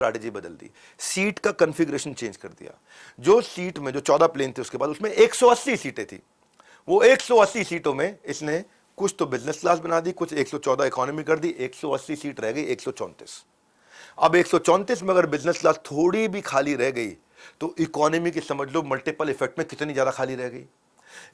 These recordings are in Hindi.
स्ट्रैटेजी बदल दी, सीट का कॉन्फ़िगरेशन चेंज कर दिया। जो सीट में जो 14 प्लेन थे उसके बाद उसमें 180 सीटें थी। वो 180 सीटों में इसने कुछ तो बिजनेस क्लास बना दी, कुछ 114 इकोनॉमी कर दी, 180 सीट रह गई 134। अब 134 में अगर बिजनेस क्लास थोड़ी भी खाली रह गई तो इकोनॉमी की समझ लो मल्टीपल इफेक्ट में कितनी ज्यादा खाली रह गई।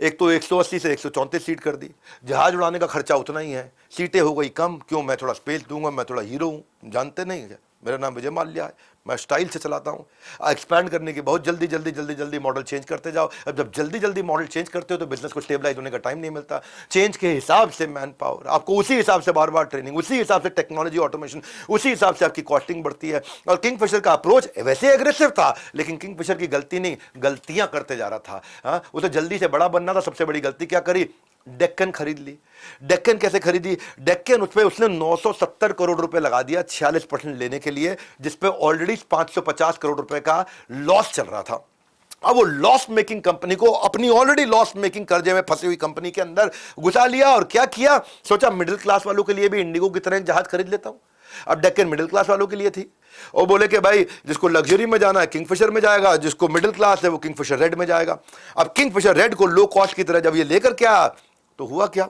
एक तो 180 से 134 सीट कर दी, जहाज उड़ाने का खर्चा उतना ही है, सीटें हो गई कम। क्यों? मैं थोड़ा स्पेस दूंगा, मैं थोड़ा हीरो हूं, जानते नहीं है, मेरा नाम विजय माल्या है, मैं स्टाइल से चलाता हूँ। एक्सपैंड करने की बहुत जल्दी जल्दी जल्दी जल्दी मॉडल चेंज करते जाओ। अब जब जल्दी जल्दी मॉडल चेंज करते हो तो बिजनेस को स्टेबलाइज होने का टाइम नहीं मिलता। चेंज के हिसाब से मैन पावर, आपको उसी हिसाब से बार बार ट्रेनिंग, उसी हिसाब से टेक्नोलॉजी ऑटोमेशन, उसी हिसाब से आपकी कॉस्टिंग बढ़ती है। और किंगफिशर का अप्रोच वैसे एग्रेसिव था, लेकिन किंगफिशर की गलती नहीं, गलतियां करते जा रहा था। हाँ, उसे जल्दी से बड़ा बनना था। सबसे बड़ी गलती क्या करी? डेक्कन खरीद ली। डेक्कन कैसे खरीदी? डेक्कन उस पर उसने 970 करोड़ रुपए लगा दिया 46% लेने के लिए, जिसपे ऑलरेडी 550 करोड़ रुपए का लॉस चल रहा था। अब वो लॉस मेकिंग कंपनी को अपनी ऑलरेडी लॉस मेकिंग कर्जे में फंसी हुई कंपनी के अंदर घुसा लिया और क्या किया? सोचा मिडिल क्लास वालों के लिए भी इंडिगो की तरह एक जहाज खरीद लेता हूं। अब डेक्कन मिडिल क्लास वालों के लिए थी, और बोले कि भाई जिसको लग्जरी में जाना है किंगफिशर में जाएगा, जिसको मिडिल क्लास है वो किंगफिशर रेड में जाएगा। अब किंगफिशर रेड को लो कॉस्ट की तरह जब ये लेकर के आया तो हुआ क्या?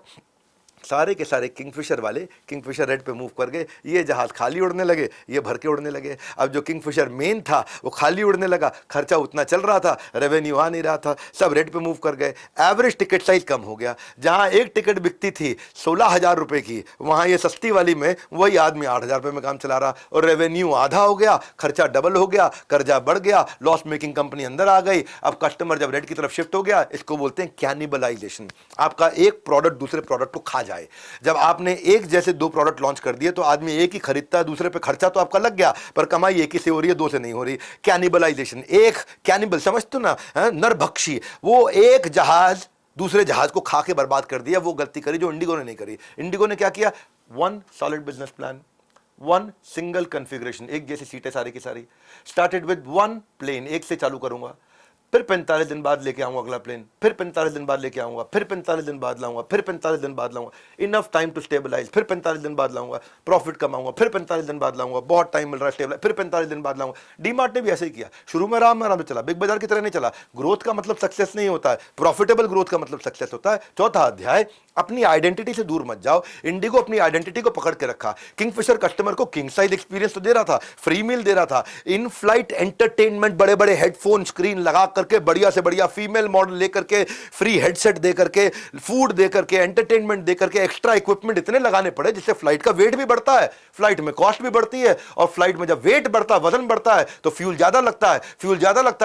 सारे के सारे किंगफिशर वाले किंगफिशर रेड पे मूव कर गए। ये जहाज खाली उड़ने लगे, ये भर के उड़ने लगे। अब जो किंगफिशर मेन था वो खाली उड़ने लगा, खर्चा उतना चल रहा था, रेवेन्यू आ नहीं रहा था, सब रेड पे मूव कर गए। एवरेज टिकट साइज कम हो गया। जहां एक टिकट बिकती थी 16,000 रुपए की, वहां ये सस्ती वाली में वही आदमी 8,000 रुपए में काम चला रहा, और रेवेन्यू आधा हो गया, खर्चा डबल हो गया, कर्जा बढ़ गया, लॉस मेकिंग कंपनी अंदर आ गई। अब कस्टमर जब रेड की तरफ शिफ्ट हो गया, इसको बोलते हैं कैनिबलाइजेशन। आपका एक प्रोडक्ट दूसरे प्रोडक्ट को खा जाए। जब आपने एक जैसे दो प्रोडक्ट लॉन्च कर दिए तो आदमी एक ही खरीदता है, दूसरे पे खर्चा तो आपका लग गया पर कमाई एक ही से हो रही है, दो से नहीं हो रही। कैनिबलाइजेशन, एक कैनिबल समझते हो ना, नरभक्षी। वो एक जहाज दूसरे जहाज को खा के बर्बाद कर दिया। वो गलती करी जो इंडिगो ने नहीं करी। इंडिगो ने क्या किया? One solid business plan, one single configuration, एक जैसी सीटें सारी की सारी। स्टार्टेड विद वन प्लेन, एक से चालू करूंगा, फिर 45 दिन बाद लेके आऊंगा अगला प्लेन, फिर 45 दिन बाद लेके आऊंगा, फिर 45 दिन बाद लाऊंगा, फिर 45 दिन बाद लाऊंगा, इनफ टाइम टू स्टेबलाइज, फिर 45 दिन बाद लाऊंगा, प्रॉफिट कमाऊंगा, फिर 45 दिन बाद लाऊंगा, बहुत टाइम मिल रहा है स्टेबलाइज, फिर 45 दिन बाद लाऊंगा। डीमार्ट ने भी ऐसे ही किया, शुरू में आराम से चला, बिग बाजार की तरह नहीं चला। ग्रोथ का मतलब सक्सेस नहीं होता है, प्रॉफिटेबल ग्रोथ का मतलब सक्सेस होता है। चौथा अध्याय, अपनी आइडेंटिटी से दूर मत जाओ। इंडिगो अपनी आइडेंटिटी को पकड़ के रखा। किंगफिशर कस्टमर को किंग साइज एक्सपीरियंस तो दे रहा था, फ्री मील दे रहा था, इन फ्लाइट एंटरटेनमेंट, बड़े बड़े हेडफोन स्क्रीन लगा करके, बढ़िया से बढ़िया फीमेल मॉडल लेकर के, फ्री हेडसेट दे करके, फूड दे करके, एंटरटेनमेंट दे करके, एक्स्ट्रा इक्विपमेंट इतने लगाने पड़े जिससे फ्लाइट का वेट भी बढ़ता है, फ्लाइट में कॉस्ट भी बढ़ती है, और फ्लाइट में जब वेट बढ़ता है, वजन बढ़ता है तो फ्यूल ज्यादा लगता है, फ्यूल ज्यादा लगता है